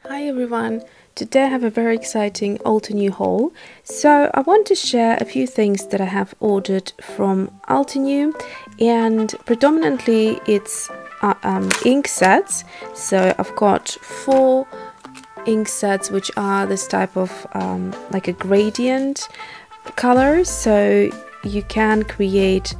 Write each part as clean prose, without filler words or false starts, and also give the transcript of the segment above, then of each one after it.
Hi everyone, today I have a very exciting Altenew haul. So I want to share a few things that I have ordered from Altenew, and predominantly it's ink sets. So I've got 4 ink sets which are this type of like a gradient colors, so you can create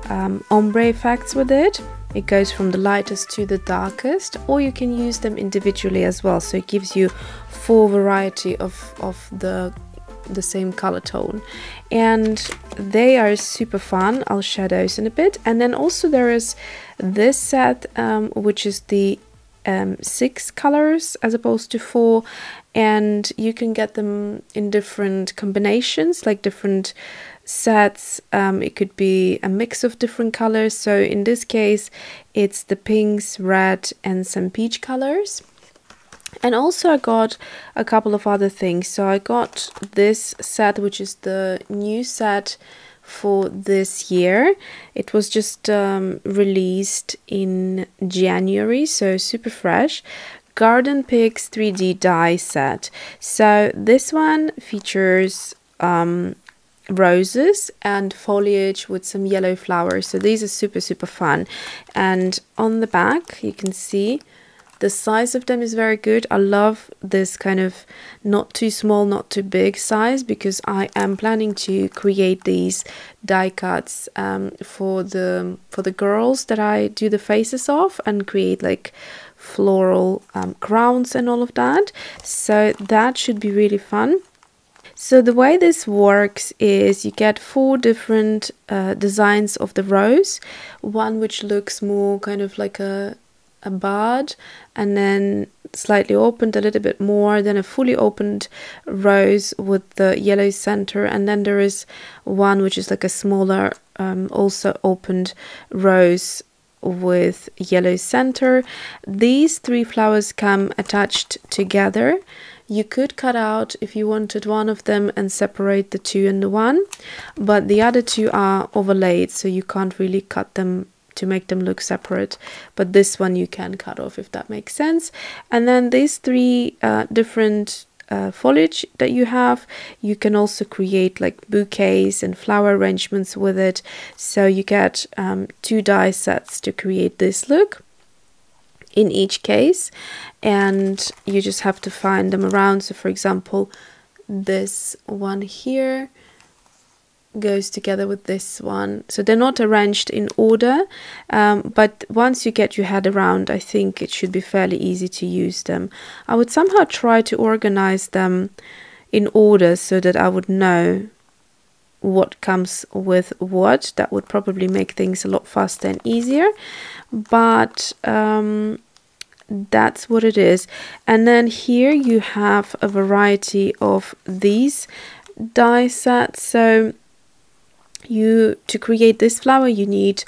ombre effects with it. It goes from the lightest to the darkest, or you can use them individually as well, so it gives you full variety of the same color tone, and they are super fun. I'll share those in a bit. And then also there is this set which is the 6 colors as opposed to 4, and you can get them in different combinations, like different sets. It could be a mix of different colors, so in this case it's the pinks, red and some peach colors. And also I got a couple of other things. So I got this set, which is the new set for this year. It was just released in January, so super fresh. Garden Picks 3D die set. So this one features roses and foliage with some yellow flowers, so these are super fun. And on the back you can see the size of them is very good. I love this kind of not too small, not too big size, because I am planning to create these die cuts for the girls that I do the faces of, and create like floral crowns and all of that, so that should be really fun. So the way this works is you get 4 different designs of the rose, one which looks more kind of like a bud, and then slightly opened a little bit more, then a fully opened rose with the yellow center, and then there is one which is like a smaller also opened rose with yellow center. These 3 flowers come attached together. You could cut out, if you wanted, one of them and separate the 2 in the one, but the other 2 are overlaid, so you can't really cut them to make them look separate, but this one you can cut off, if that makes sense. And then these 3 different foliage that you have, you can also create like bouquets and flower arrangements with it, so you get 2 die sets to create this look in each case, and you just have to find them around. So for example, this one here goes together with this one, so they're not arranged in order, but once you get your head around, I think it should be fairly easy to use them. I would somehow try to organize them in order so that I would know what comes with what. That would probably make things a lot faster and easier, but that's what it is. And then here you have a variety of these die sets. So to create this flower you need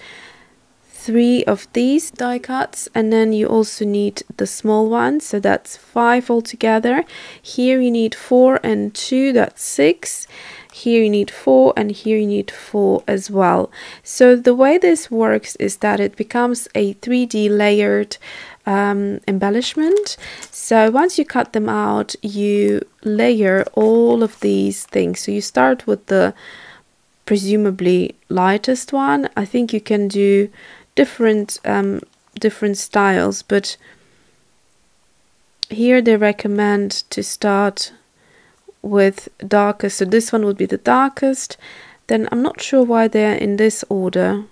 3 of these die cuts, and then you also need the small one, so that's 5 altogether. Here you need 4 and 2, that's 6. Here you need 4, and here you need 4 as well. So the way this works is that it becomes a 3D layered embellishment. So once you cut them out, you layer all of these things. So you start with the presumably lightest one. I think you can do different styles, but here they recommend to start with darkest, so this one would be the darkest. Then I'm not sure why they're in this order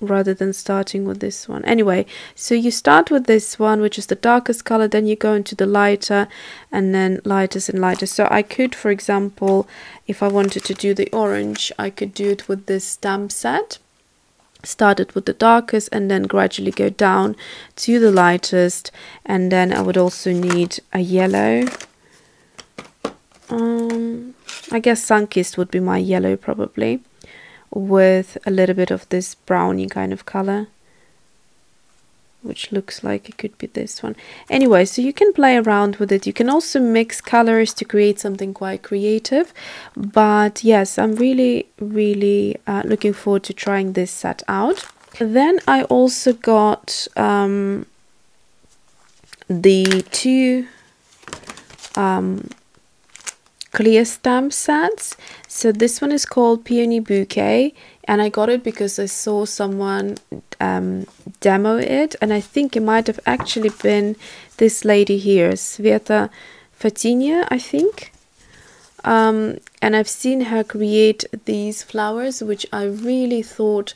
rather than starting with this one. Anyway, so you start with this one, which is the darkest color, then you go into the lighter, and then lightest and lighter. So I could, for example, if I wanted to do the orange, I could do it with this stamp set. Start it with the darkest and then gradually go down to the lightest. And then I would also need a yellow. I guess Sunkissed would be my yellow probably, with a little bit of this browny kind of color, which looks like it could be this one. Anyway, so you can play around with it. You can also mix colors to create something quite creative. But yes, I'm really looking forward to trying this set out. Then I also got the two clear stamp sets. So this one is called Peony Bouquet, and I got it because I saw someone demo it, and I think it might have actually been this lady here, Sveta Fatinia, I think. And I've seen her create these flowers, which I really thought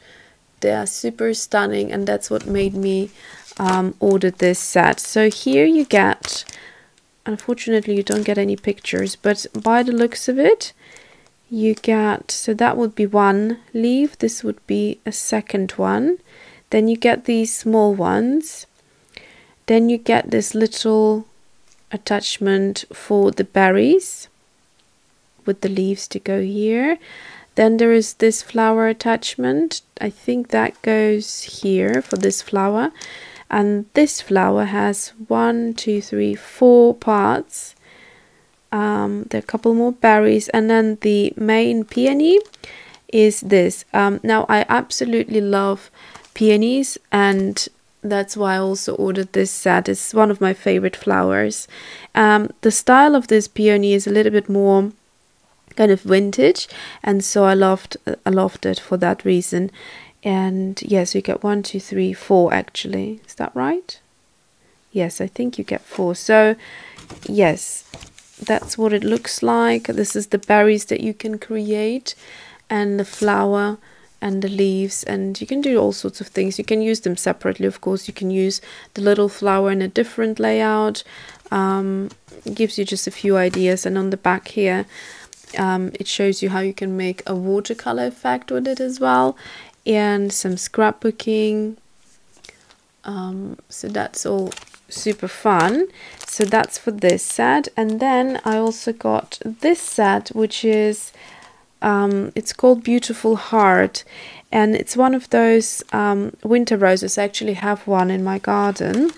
they are super stunning, and that's what made me order this set. So here you get, unfortunately you don't get any pictures, but by the looks of it, you get, so that would be one leaf, this would be a second one, then you get these small ones, then you get this little attachment for the berries with the leaves to go here. Then there is this flower attachment, I think that goes here for this flower, and this flower has 1, 2, 3, 4 parts. There are a couple more berries, and then the main peony is this. Now I absolutely love peonies, and that's why I also ordered this set. It's one of my favorite flowers. The style of this peony is a little bit more kind of vintage, and so I loved it for that reason. And yes, you get 1, 2, 3, 4 actually. Is that right? Yes, I think you get 4. So yes, that's what it looks like. This is the berries that you can create, and the flower and the leaves, and you can do all sorts of things. You can use them separately, of course. You can use the little flower in a different layout. It gives you just a few ideas, and on the back here it shows you how you can make a watercolor effect with it as well, and some scrapbooking. So that's all super fun. So that's for this set. And then I also got this set, which is it's called Beautiful Heart, and it's one of those winter roses. I actually have one in my garden,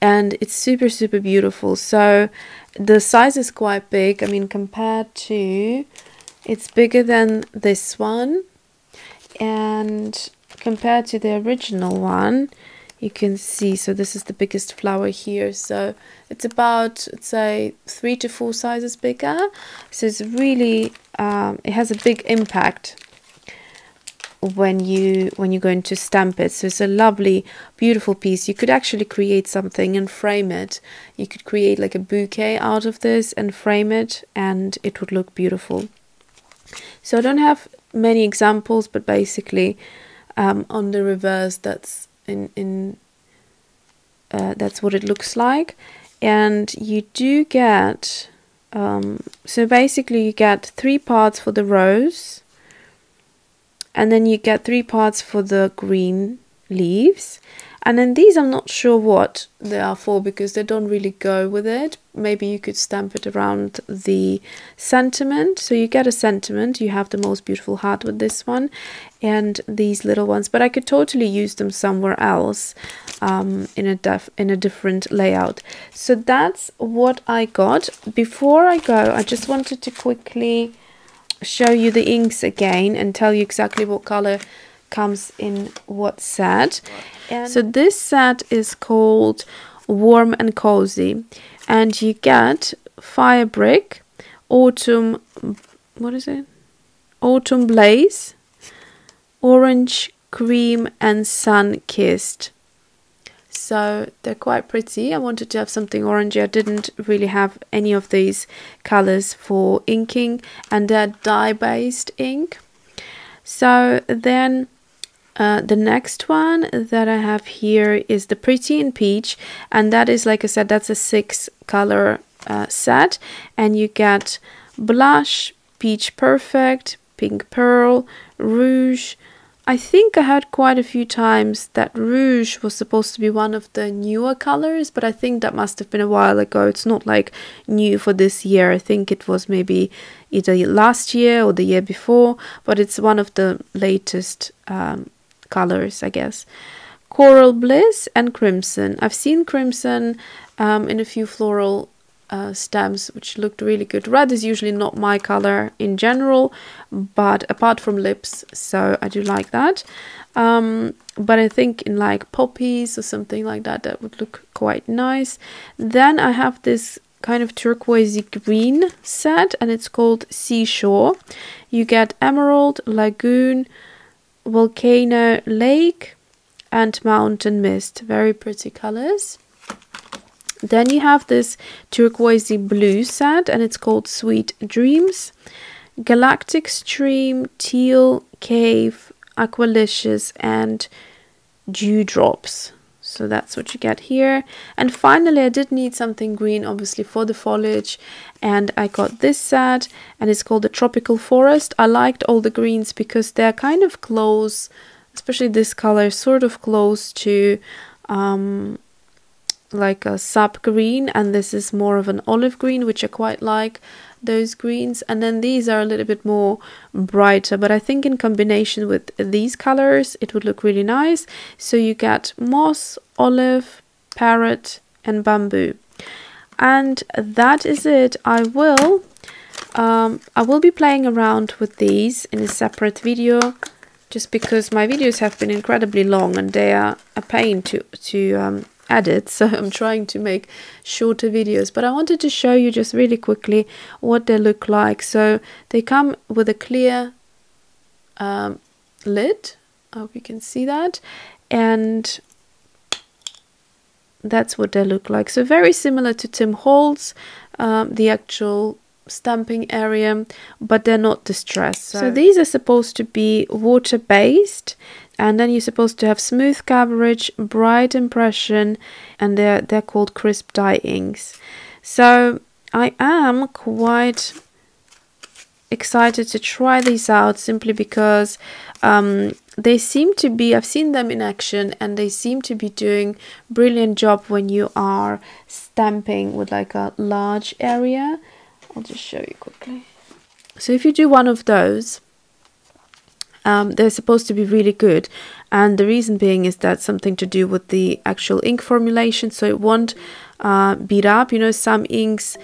and it's super beautiful. So the size is quite big. I mean, compared to, it's bigger than this one, and compared to the original one, you can see, so this is the biggest flower here, so it's about, let's say, 3 to 4 sizes bigger. So it's really it has a big impact when you're going to stamp it. So it's a lovely, beautiful piece. You could actually create something and frame it. You could create like a bouquet out of this and frame it, and it would look beautiful. So I don't have many examples, but basically on the reverse, that's that's what it looks like. And you do get so basically you get 3 parts for the rose, and then you get 3 parts for the green leaves. And then these, I'm not sure what they are for, because they don't really go with it. Maybe you could stamp it around the sentiment. So you get a sentiment. You have the most beautiful heart with this one, and these little ones. But I could totally use them somewhere else in a different layout. So that's what I got. Before I go, I just wanted to quickly show you the inks again and tell you exactly what color comes in what set. And so this set is called Warm and Cozy, and you get Fire Brick, Autumn, what is it? Autumn Blaze, Orange Cream, and Sun Kissed. So they're quite pretty. I wanted to have something orangey. I didn't really have any of these colors for inking, and they're dye-based ink. So then the next one that I have here is the Pretty in Peach, and that is, like I said, that's a 6 color set, and you get Blush, Peach Perfect, Pink Pearl, Rouge. I think I heard quite a few times that Rouge was supposed to be one of the newer colors, but I think that must have been a while ago. It's not like new for this year. I think it was maybe either last year or the year before, but it's one of the latest colors, I guess. Coral Bliss and Crimson. I've seen Crimson in a few floral stamps which looked really good. Red is usually not my color in general, but apart from lips, so I do like that. But I think in like poppies or something like that, that would look quite nice. Then I have this kind of turquoisey green set, and it's called Seashore. You get Emerald, Lagoon, Volcano, Lake, and Mountain Mist. Very pretty colors. Then you have this turquoisey blue set, and it's called Sweet Dreams. Galactic Stream, Teal, Cave, Aqualicious, and Dewdrops. So that's what you get here. And finally, I did need something green, obviously, for the foliage, and I got this set, and it's called the Tropical Forest. I liked all the greens because they're kind of close, especially this color, sort of close to like a sap green, and this is more of an olive green, which I quite like those greens. And then these are a little bit more brighter, but I think in combination with these colors it would look really nice. So you get moss, olive, parrot, and bamboo, and that is it. I will be playing around with these in a separate video, just because my videos have been incredibly long and they are a pain to edit, so I'm trying to make shorter videos. But I wanted to show you just really quickly what they look like. So they come with a clear lid. I hope you can see that, and that's what they look like. So very similar to Tim Holtz, the actual stamping area, but they're not distressed. So these are supposed to be water based, and then you're supposed to have smooth coverage, bright impression, and they're called crisp dye inks. So I am quite excited to try these out, simply because they seem to be, I've seen them in action, and they seem to be doing a brilliant job when you are stamping with like a large area. I'll just show you quickly. So if you do one of those, they're supposed to be really good, and the reason being is that something to do with the actual ink formulation, so it won't beat up. You know, some inks,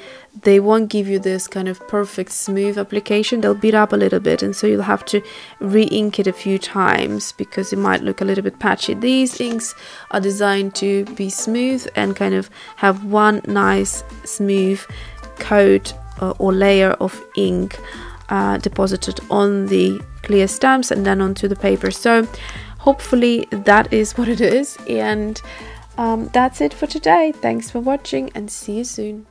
they won't give you this kind of perfect smooth application, they'll beat up a little bit, and so you'll have to re-ink it a few times because it might look a little bit patchy. These inks are designed to be smooth and kind of have one nice smooth coat or layer of ink deposited on the clear stamps and then onto the paper. So hopefully that is what it is, and that's it for today. Thanks for watching, and see you soon.